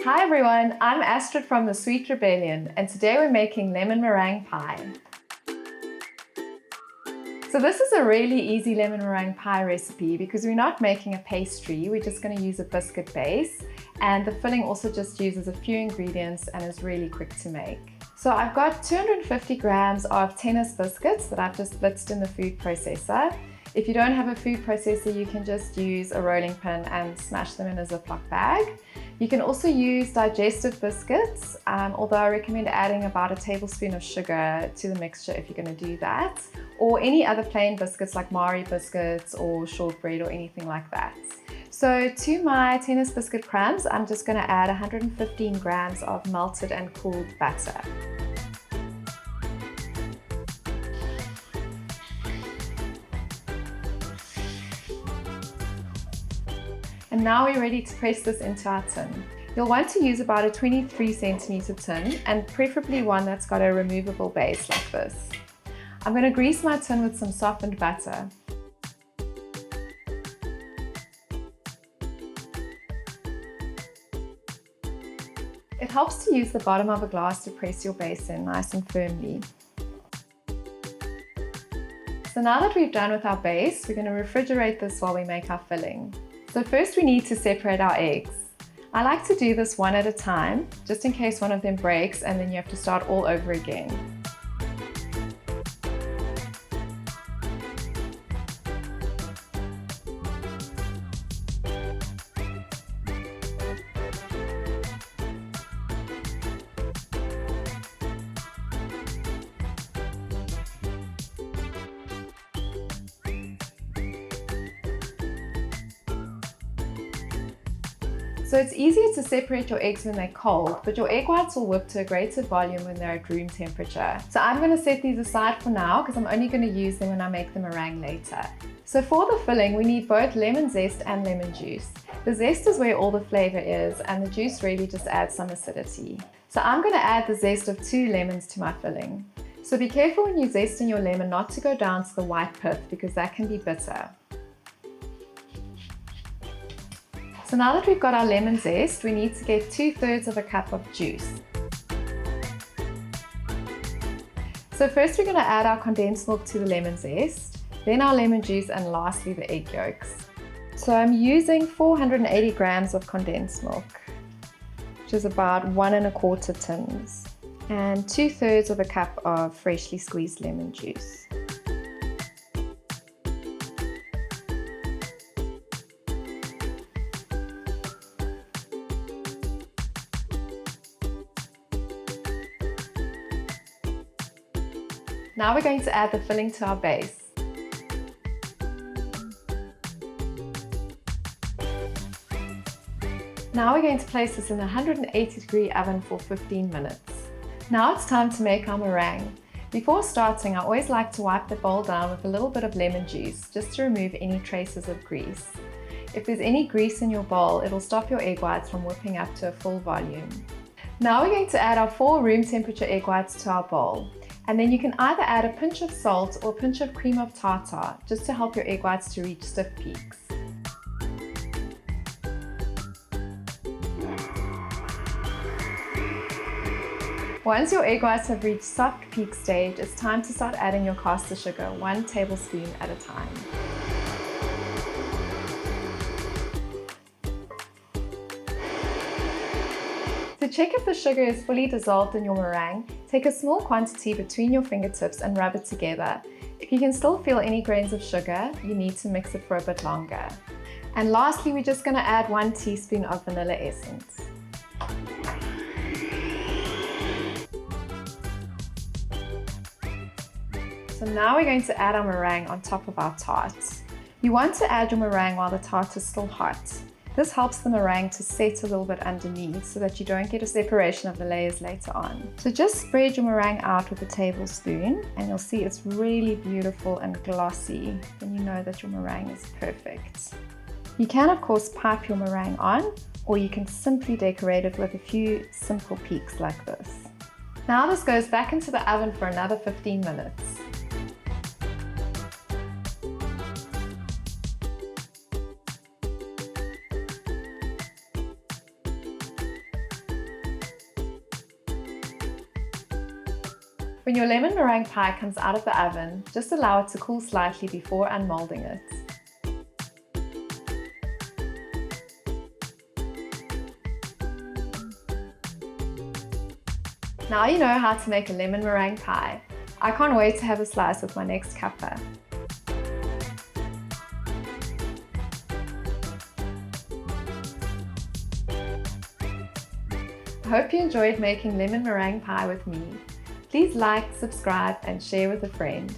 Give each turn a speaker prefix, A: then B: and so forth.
A: Hi everyone, I'm Astrid from the Sweet Rebellion, and today we're making lemon meringue pie. So this is a really easy lemon meringue pie recipe because we're not making a pastry, we're just going to use a biscuit base, and the filling also just uses a few ingredients and is really quick to make. So I've got 250 grams of Tennis Biscuits that I've just blitzed in the food processor. If you don't have a food processor, you can just use a rolling pin and smash them in a ziplock bag. You can also use digestive biscuits, although I recommend adding about a tablespoon of sugar to the mixture if you're going to do that, or any other plain biscuits like Marie biscuits or shortbread or anything like that. So to my Tennis Biscuit crumbs, I'm just going to add 115 grams of melted and cooled butter. And now we're ready to press this into our tin. You'll want to use about a 23 centimeter tin, and preferably one that's got a removable base like this. I'm going to grease my tin with some softened butter. It helps to use the bottom of a glass to press your base in nice and firmly. So now that we've done with our base, we're going to refrigerate this while we make our filling. So first we need to separate our eggs. I like to do this one at a time, just in case one of them breaks and then you have to start all over again. So it's easier to separate your eggs when they're cold, but your egg whites will whip to a grated volume when they're at room temperature. So I'm going to set these aside for now because I'm only going to use them when I make the meringue later. So for the filling, we need both lemon zest and lemon juice. The zest is where all the flavor is, and the juice really just adds some acidity. So I'm going to add the zest of 2 lemons to my filling. So be careful when you're zesting your lemon not to go down to the white pith because that can be bitter. So now that we've got our lemon zest, we need to get 2/3 of a cup of juice. So first we're going to add our condensed milk to the lemon zest, then our lemon juice, and lastly the egg yolks. So I'm using 480 grams of condensed milk, which is about 1 1/4 tins, and 2/3 of a cup of freshly squeezed lemon juice. Now we're going to add the filling to our base. Now we're going to place this in the 180-degree oven for 15 minutes. Now it's time to make our meringue. Before starting, I always like to wipe the bowl down with a little bit of lemon juice, just to remove any traces of grease. If there's any grease in your bowl, it'll stop your egg whites from whipping up to a full volume. Now we're going to add our 4 room temperature egg whites to our bowl. And then you can either add a pinch of salt or a pinch of cream of tartar, just to help your egg whites to reach stiff peaks. Once your egg whites have reached soft peak stage, it's time to start adding your castor sugar, 1 tablespoon at a time. To check if the sugar is fully dissolved in your meringue, take a small quantity between your fingertips and rub it together. If you can still feel any grains of sugar, you need to mix it for a bit longer. And lastly, we're just going to add 1 teaspoon of vanilla essence. So now we're going to add our meringue on top of our tart. You want to add your meringue while the tart is still hot. This helps the meringue to set a little bit underneath so that you don't get a separation of the layers later on. So just spread your meringue out with a tablespoon and you'll see it's really beautiful and glossy. Then you know that your meringue is perfect. You can of course pipe your meringue on, or you can simply decorate it with a few simple peaks like this. Now this goes back into the oven for another 15 minutes. When your lemon meringue pie comes out of the oven, just allow it to cool slightly before unmolding it. Now you know how to make a lemon meringue pie. I can't wait to have a slice with my next cuppa. I hope you enjoyed making lemon meringue pie with me. Please like, subscribe and share with a friend.